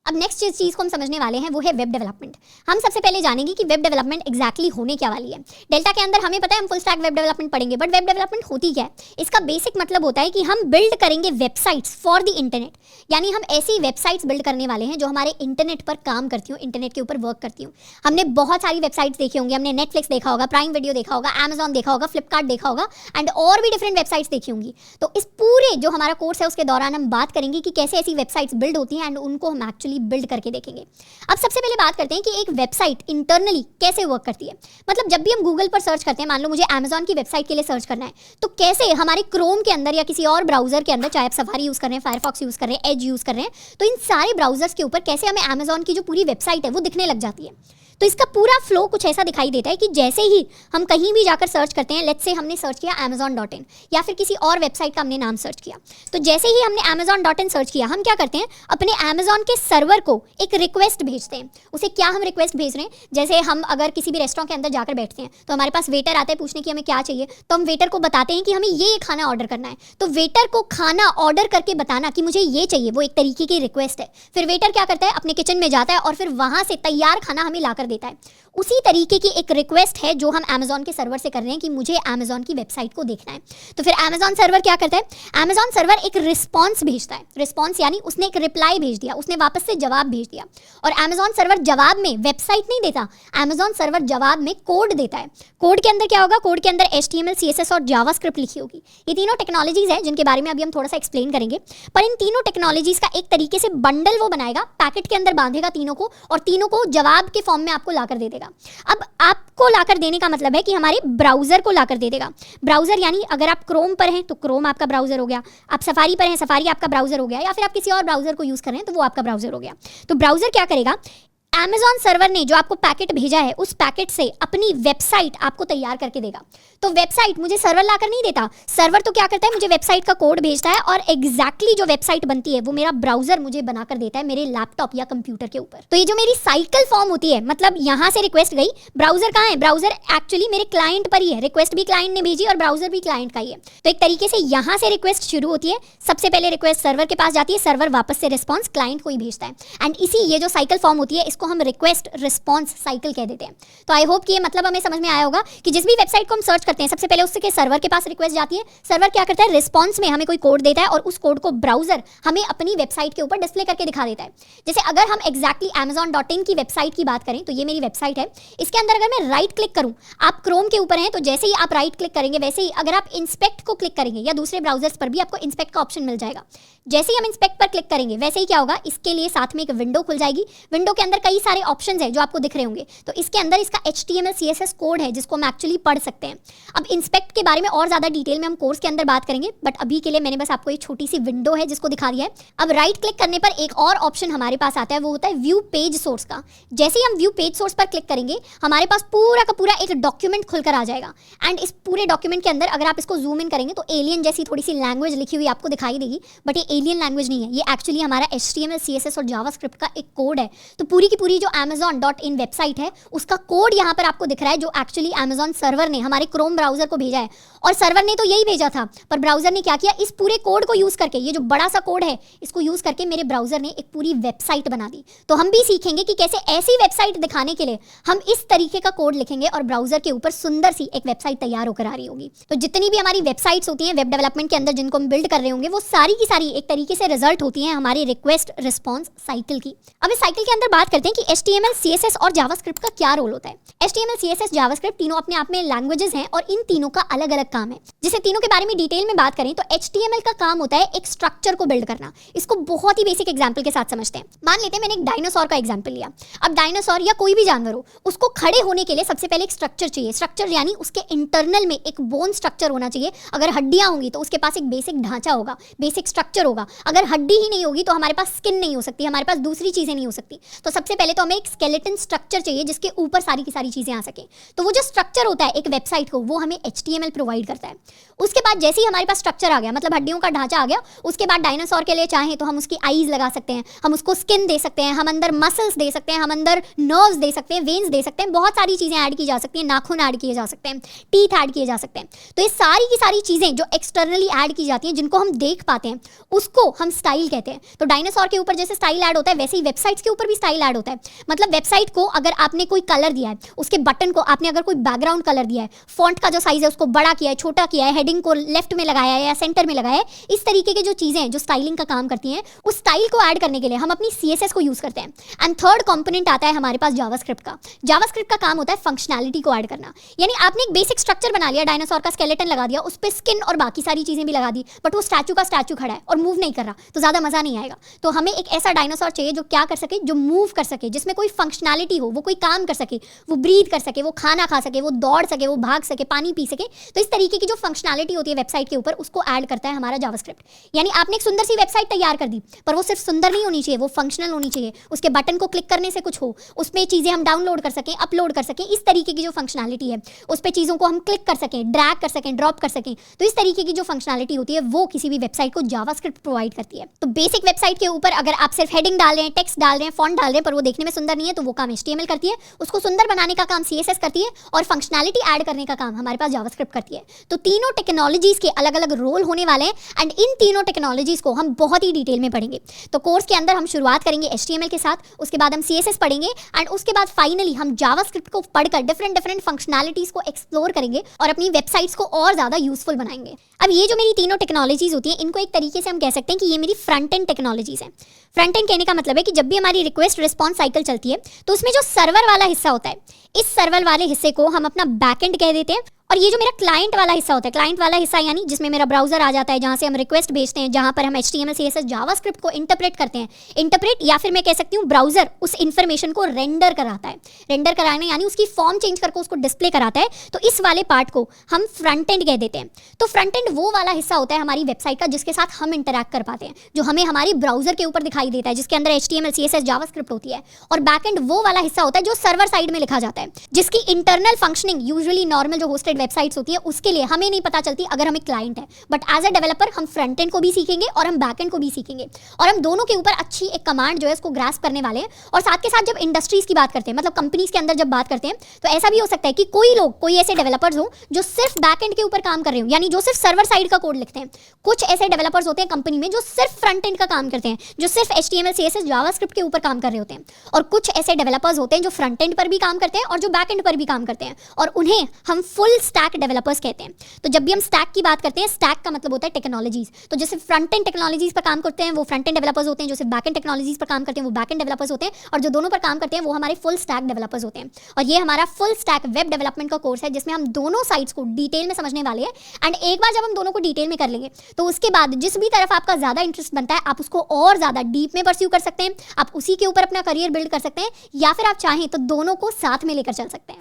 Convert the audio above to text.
अब नेक्स्ट जिस चीज़ को हम समझने वाले हैं वो है वेब डेवलपमेंट। हम सबसे पहले जानेंगे कि वेब डेवलपमेंट एक्जैक्टली होने क्या वाली है। डेल्टा के अंदर हमें पता है हम फुल स्टैक वेब डेवलपमेंट पढ़ेंगे, बट वेब डेवलपमेंट होती क्या है? इसका बेसिक मतलब होता है कि हम बिल्ड करेंगे वेबसाइट्स फॉर द इंटरनेट, यानी हम ऐसी वेबसाइट्स बिल्ड करने वाले हैं जो हमारे इंटरनेट पर काम करती हूँ, इंटरनेट के ऊपर वर्क करती हूँ। हमने बहुत सारी वेबसाइट्स देखी होंगी, हमने नेटफ्लिक्स देखा होगा, प्राइम वीडियो देखा होगा, अमेजॉन देखा होगा, फ्लिपकार्ट देखा होगा एंड और भी डिफरेंट वेबसाइट्स देखी होंगी। तो इस पूरे जो हमारा कोर्स है उसके दौरान हम बात करेंगे कि कैसे ऐसी वेबसाइट्स बिल्ड होती हैं एंड उनको हम एक्चुअली बिल्ड करके देखेंगे। अब सबसे पहले बात करते हैं कि एक वेबसाइट इंटरनली कैसे वर्क करती है। मतलब जब भी हम गूगल पर सर्च करते हैं, मान लो मुझे अमेजॉन की वेबसाइट के लिए सर्च करना है, तो कैसे हमारे क्रोम के अंदर या किसी और ब्राउजर के अंदर, चाहे आप सफारी यूज कर रहे हैं, फायरफॉक्स यूज कर रहे हैं, एज यूज कर रहे हैं, तो इन सारे ब्राउजर्स के ऊपर कैसे हमें अमेजॉन की जो पूरी वेबसाइट है वो दिखने लग जाती है। तो इसका पूरा फ्लो कुछ ऐसा दिखाई देता है कि जैसे ही हम कहीं भी जाकर सर्च करते हैं, लेट्स से हमने सर्च किया amazon.in या फिर किसी और वेबसाइट का हमने नाम सर्च किया, तो जैसे ही हमने amazon.in सर्च किया, हम क्या करते हैं, अपने अमेजॉन के सर्वर को एक रिक्वेस्ट भेजते हैं। उसे क्या हम रिक्वेस्ट भेज रहे हैं, जैसे हम अगर किसी भी रेस्टोरेंट के अंदर जाकर बैठते हैं तो हमारे पास वेटर आता है पूछने की हमें क्या चाहिए, तो हम वेटर को बताते हैं कि हमें ये खाना ऑर्डर करना है। तो वेटर को खाना ऑर्डर करके बताना कि मुझे ये चाहिए, वो एक तरीके की रिक्वेस्ट है। फिर वेटर क्या करता है, अपने किचन में जाता है और फिर वहां से तैयार खाना हमें लाकर देता है। उसी तरीके की एक रिक्वेस्ट है जो हम अमेजॉन के सर्वर से कर रहे हैं कि मुझे अमेजॉन की वेबसाइट को देखना है। तो फिर अमेजॉन सर्वर क्या करता है, अमेजॉन सर्वर एक रिस्पॉन्स भेजता है। रिस्पॉन्स यानी उसने एक रिप्लाई भेज दिया, उसने वापस से जवाब भेज दिया। और अमेजॉन सर्वर जवाब में वेबसाइट नहीं देता, अमेजॉन सर्वर जवाब में कोड देता है। कोड के अंदर क्या होगा, कोड के अंदर HTML, CSS और जावास्क्रिप्ट लिखी होगी। ये तीनों टेक्नोलॉजीज हैं जिनके बारे में अभी हम थोड़ा सा एक्सप्लेन करेंगे। पर इन तीनों टेक्नोलॉजीज का एक तरीके से बंडल वो बनाएगा, पैकेट के अंदर बांधेगा तीनों को, और तीनों को जवाब के फॉर्म में आपको लाकर दे देगा। अब आपको लाकर देने का मतलब है कि हमारे ब्राउजर को लाकर दे देगा। ब्राउजर यानी अगर आप क्रोम पर हैं तो क्रोम आपका ब्राउजर हो गया, आप सफारी पर हैं, सफारी आपका ब्राउजर हो गया, या फिर आप किसी और ब्राउजर को यूज कर रहे हैं तो वो आपका ब्राउजर हो गया। तो ब्राउजर क्या करेगा, अमेजॉन सर्वर ने जो आपको पैकेट भेजा है उस पैकेट से अपनी वेबसाइट आपको तैयार करके देगा। तो वेबसाइट मुझे सर्वर लाकर नहीं देता, सर्वर तो क्या करता है, मुझे वेबसाइट का कोड भेजता है और एग्जैक्टली जो वेबसाइट बनती है वो मेरा ब्राउजर मुझे बनाकर देता है मेरे लैपटॉप या कंप्यूटर के ऊपर। तो ये जो मेरी साइकिल फॉर्म होती है, मतलब यहाँ से रिक्वेस्ट गई, ब्राउजर कहाँ है, ब्राउजर एक्चुअली मेरे क्लाइंट पर ही है, रिक्वेस्ट भी क्लाइंट ने भेजी और ब्राउजर भी क्लाइंट का ही है। तो एक तरीके से यहाँ से रिक्वेस्ट शुरू होती है, सबसे पहले रिक्वेस्ट सर्वर के पास जाती है, सर्वर वापस से रिस्पॉन्स क्लाइंट को ही भेजता है। एंड इसी ये जो साइकिल फॉर्म होती है इसको हम रिक्वेस्ट रिस्पॉन्स साइकिल कह देते हैं। तो आई होप कि ये मतलब हमें समझ में आया होगा कि जिस भी वेबसाइट को हम सर्च करते हैं सबसे पहले उसके सर्वर के पास रिक्वेस्ट जाती है, सर्वर क्या करता है, रिस्पॉन्स में हमें कोई कोड देता है और उस कोड को ब्राउजर हमें अपनी वेबसाइट के ऊपर डिस्प्ले करके दिखा देता है। जैसे अगर हम एक्जैक्टली amazon.in की वेबसाइट की बात करें तो ये मेरी वेबसाइट है, इसके अंदर अगर मैं राइट क्लिक करूं, आप क्रोम के ऊपर हैं तो जैसे ही आप राइट क्लिक करेंगे वैसे ही अगर आप इंस्पेक्ट को क्लिक करेंगे या दूसरे ब्राउजर्स पर भी आपको इंस्पेक्ट का ऑप्शन मिल जाएगा। जैसे ही हम इंस्पेक्ट पर क्लिक करेंगे वैसे ही क्या होगा, इसके लिए साथ में एक विंडो खुल जाएगी। विंडो के अंदर कई सारे ऑप्शंस है जो आपको दिख रहे होंगे, तो इसके अंदर इसका HTML CSS कोड है जिसको हम एक्चुअली पढ़ सकते हैं। अब इंस्पेक्ट के बारे में और ज्यादा डिटेल में हम कोर्स के अंदर बात करेंगे, बट अभी के लिए मैंने बस आपको एक छोटी सी विंडो है जिसको दिखा दिया है। अब राइट क्लिक करने पर एक और ऑप्शन हमारे पास आता है, वो होता है व्यू पेज सोर्स का। जैसे ही हम व्यू पेज सोर्स पर क्लिक करेंगे हमारे पास पूरा का पूरा एक डॉक्यूमेंट खुलकर आ जाएगा। एंड इस पूरे डॉक्यूमेंट के अंदर अगर आप इसको जूम इन करेंगे तो एलियन जैसी थोड़ी सी लैंग्वेज लिखी हुई आपको दिखाई देगी, बट ये एलियन लैंग्वेज नहीं है, ये एक्चुअली हमारा HTML CSS और जावास्क्रिप्ट का एक कोड है। तो पूरी की पूरी जो amazon.in वेबसाइट है उसका कोड यहाँ पर आपको दिख रहा है जो एक्चुअली अमेजॉन सर्वर ने हमारे क्रोम ब्राउजर को भेजा है। और सर्वर ने तो यही भेजा था, पर ब्राउजर ने क्या किया, इस पूरे कोड को यूज करके, ये जो बड़ा सा कोड है इसको यूज करके मेरे ब्राउजर ने एक पूरी वेबसाइट बना दी। तो हम भी सीखेंगे कि कैसे ऐसी वेबसाइट दिखाने के लिए हम इस तरीके का कोड लिखेंगे और ब्राउजर के ऊपर सुंदर सी एक वेबसाइट तैयार होकर आ रही होगी। तो जितनी भी हमारी वेबसाइट्स होती हैं वेब डेवलपमेंट के अंदर जिनको हम बिल्ड कर रहे होंगे वो सारी की सारी एक तरीके से रिजल्ट होती हैं हमारी रिक्वेस्ट रिस्पॉन्स साइकिल की। अब इस साइकिल के अंदर बात करते हैं कि HTML CSS और जावास्क्रिप्ट का क्या रोल होता है। HTML CSS जावास्क्रिप्ट तीनों अपने आप में लैंग्वेजेस हैं और इन तीनों का अलग अलग काम है। जैसे तीनों के बारे में डिटेल में बात करें तो HTML का काम होता है एक स्ट्रक्चर को बिल्ड करना। इसको बहुत ही बेसिक एग्जांपल के साथ समझते हैं। मान लेते हैं मैंने एक डायनासोर का एग्जांपल लिया। अब डायनासोर या कोई भी जानवर हो, उसको खड़े होने के लिए सबसे पहले एक स्ट्रक्चर चाहिए। स्ट्रक्चर यानी उसके इंटरनल में एक बोन स्ट्रक्चर होना चाहिए। अगर हड्डियां होंगी तो उसके पास एक बेसिक ढांचा होगा, बेसिक स्ट्रक्चर होगा। अगर हड्डी ही नहीं होगी तो हमारे पास स्किन नहीं हो सकती, हमारे पास दूसरी चीजें नहीं हो सकती। तो सबसे पहले तो हमें एक स्केलेटन स्ट्रक्चर चाहिए जिसके ऊपर सारी की सारी चीज़ें आ सके। तो वो जो स्ट्रक्चर होता है एक वेबसाइट को, वो हमें HTML प्रोवाइड करता है। उसके बाद जैसे ही हमारे पास स्ट्रक्चर आ गया, मतलब हड्डियों का ढांचा आ गया, उसके बाद डायनासोर के लिए चाहें तो हम उसकी आईज लगा सकते हैं, हम उसको स्किन दे सकते हैं, हम अंदर मसल्स दे सकते हैं, हम अंदर नर्व्स दे सकते हैं, वेन्स दे सकते हैं, बहुत सारी चीज़ें ऐड की जा सकती हैं, नाखून ऐड किए जा सकते हैं, टीथ ऐड किए जा सकते हैं। तो ये सारी की सारी चीज़ें जो एक्सटर्नली ऐड की जाती हैं, जिनको हम देख पाते हैं, उसको हम स्टाइल कहते हैं। तो डायनासोर के ऊपर जैसे स्टाइल ऐड होता है, वैसे ही वेबसाइट्स के ऊपर भी स्टाइल ऐड होता है। मतलब वेबसाइट को अगर आपने कोई कलर दिया है, उसके बटन को आपने अगर कोई बैकग्राउंड कलर दिया है, फॉन्ट का जो साइज है उसको बड़ा किया है, छोटा किया है, हेडिंग को लेफ्ट में लगाया है या सेंटर में लगाया है, इस तरीके की जो चीज़ें हैं जो स्टाइलिंग का काम करती हैं, उस स्टाइल को ऐड करने के लिए हम अपनी CSS को यूज़ करते हैं। एंड थर्ड कंपोनेंट आता है हमारे पास जावास्क्रिप्ट का। जावास्क्रिप्ट का काम होता है फंक्शनैलिटी को ऐड करना। यानी आपने एक बेसिक स्ट्रक्चर बना लिया, डायनासोर का स्केलेटन लगा दिया, उस पर स्किन और बाकी सारी चीज़ें भी लगा दी, बट वो स्टैचू का स्टैचू खड़ा है और मूव नहीं कर रहा, तो ज़्यादा मज़ा नहीं आएगा। तो हमें एक ऐसा डायनासोर चाहिए जो क्या कर सके, जो मूव कर सके, जिसमें कोई फंक्शनैलिटी हो, वो कोई काम कर सके, वो ब्रीथ कर सके, वो खाना खा सके, वो दौड़ सके, वो भाग सके, पानी पी सके। तो इस तरीके की जो फंक्शनैलिटी होती है वेबसाइट के ऊपर, उसको ऐड करता है हमारा जावास्क्रिप्ट। यानी आपने एक सुंदर सी वेबसाइट तैयार कर दी, पर वो सिर्फ सुंदर नहीं होनी चाहिए, वो फंक्शनल होनी चाहिए। उसके बटन को क्लिक करने से कुछ हो, उसमें चीज़ें हम डाउनलोड कर सकें, अपलोड कर सकें, इस तरीके की जो फंक्शनैलिटी है, उस पर चीज़ों को हम क्लिक कर सकें, ड्रैग कर सकें, ड्रॉप कर सकें। तो इस तरीके की जो फंक्शनैलिटी होती है वो किसी भी वेबसाइट को जावास्क्रिप्ट प्रोवाइड करती है। तो बेसिक वेबसाइट के ऊपर अगर आप सिर्फ हेडिंग डाल रहे हैं, टेक्स्ट डाल रहे हैं, फॉन्ट डाल रहे हैं, पर वो देखने में सुंदर नहीं है, तो वो काम HTML करती है। उसको सुंदर बनाने का काम CSS करती है, और फंक्शनैलिटी ऐड करने का काम हमारे पास जावास्क्रिप्ट करती है। तो तीनों टेक्नोलॉजीज के अलग अलग रोल होने वाले हैं, एंड इन तीनों टेक्नोलॉजीज को हम बहुत ही डिटेल में पढ़ेंगे। तो कोर्स के अंदर हम शुरुआत करेंगे HTML के साथ, उसके बाद हम CSS पढ़ेंगे, एंड उसके बाद फाइनली हम जावास्क्रिप्ट को पढ़कर डिफरेंट फंक्शनैलिटीज को एक्सप्लोर करेंगे और अपनी वेबसाइट्स को और ज़्यादा यूजफुल बनाएंगे। अब ये जो मेरी तीनों टेक्नोलॉजीज होती हैं, इनको एक तरीके से हम कह सकते हैं कि ये मेरी फ्रंट एंड टेक्नोलॉजीज हैं। फ्रंट एंड कहने का मतलब है कि जब भी हमारी रिक्वेस्ट रिस्पॉन्स साइकिल चलती है, तो उसमें जो सर्वर वाला हिस्सा होता है, इस सर्वर वाले हिस्से को हम अपना बैकएंड कह देते हैं। और ये जो मेरा क्लाइंट वाला हिस्सा होता है, क्लाइंट वाला हिस्सा यानी जिसमें मेरा ब्राउजर आ जाता है, जहाँ से हम रिक्वेस्ट भेजते हैं, जहाँ पर हम HTML CSS जावास्क्रिप्ट को इंटरप्रेट करते हैं। इंटरप्रेट या फिर मैं कह सकती हूँ ब्राउजर उस इन्फॉर्मेशन को रेंडर कराता है। रेंडर कराने यानी उसकी फॉर्म चेंज करके उसको डिस्प्ले कराता है। तो इस वाले पार्ट को हम फ्रंट एंड कह देते हैं। तो फ्रंट एंड वो वाला हिस्सा होता है हमारी वेबसाइट का जिसके साथ हम इंटरैक्ट कर पाते हैं, जो हमें हमारी ब्राउजर के ऊपर दिखाई देता है, जिसके अंदर HTML CSS जावास्क्रिप्ट होती है। और बैक एंड वो वाला हिस्सा होता है जो सर्वर साइड में लिखा जाता है, जिसकी इंटरनल फंक्शनिंग यूजुअली नॉर्मल जो होस्टेड वेबसाइट्स होती है उसके लिए हमें नहीं पता चलती अगर हम एक क्लाइंट है। बट एज अ डेवलपर हम फ्रंट एंड को भी सीखेंगे और हम बैक एंड को भी सीखेंगे, और हम दोनों के ऊपर अच्छी एक कमांड जो है उसको ग्रास्प करने वाले हैं। और साथ के साथ जब इंडस्ट्रीज की बात करते हैं, मतलब कंपनीज के अंदर जब बात करते हैं, तो ऐसा भी हो सकता है कि कोई ऐसे डेवलपर्स हो जो सिर्फ बैक एंड के ऊपर काम कर रहे हो, यानी जो सिर्फ सर्वर साइड का कोड लिखते हैं। कुछ ऐसे डेवलपर्स होते हैं कंपनी में जो सिर्फ फ्रंट एंड का काम करते हैं, जो सिर्फ HTML CSS जावास्क्रिप्ट के ऊपर काम कर रहे होते हैं। और कुछ ऐसे डेवलपर्स होते हैं जो फ्रंट एंड पर भी काम करते हैं और जो बैक एंड पर भी काम करते हैं, और उन्हें हम फुल स्टैक डेवलपर्स कहते हैं। तो जब भी हम स्टैक की बात करते हैं, स्टैक का मतलब होता है टेक्नोलॉजीज। तो जैसे फ्रंट एंड टेक्नोलॉजीज पर काम करते हैं वो फ्रंट एंड डेवलपर्स होते हैं, जो सिर्फ बैक एंड टेक्नोलॉजीज पर काम करते हैं वो बैक एंड डेवलपर्स होते हैं, और जो दोनों पर काम करते हैं वो हमारे फुल स्टैक डेवलपर्स होते हैं। और ये हमारा फुल स्टैक वेब डेवलपमेंट का कोर्स है जिसमें हम दोनों साइड्स को डिटेल में समझने वाले हैं। एंड एक बार जब हम दोनों को डिटेल में कर लेंगे, तो उसके बाद जिस भी तरफ आपका ज़्यादा इंटरेस्ट बनता है, आप उसको और ज़्यादा डीप में परस्यू कर सकते हैं। आप उसी के ऊपर अपना करियर बिल्ड कर सकते हैं, या फिर आप चाहें तो दोनों को साथ में लेकर चल सकते हैं।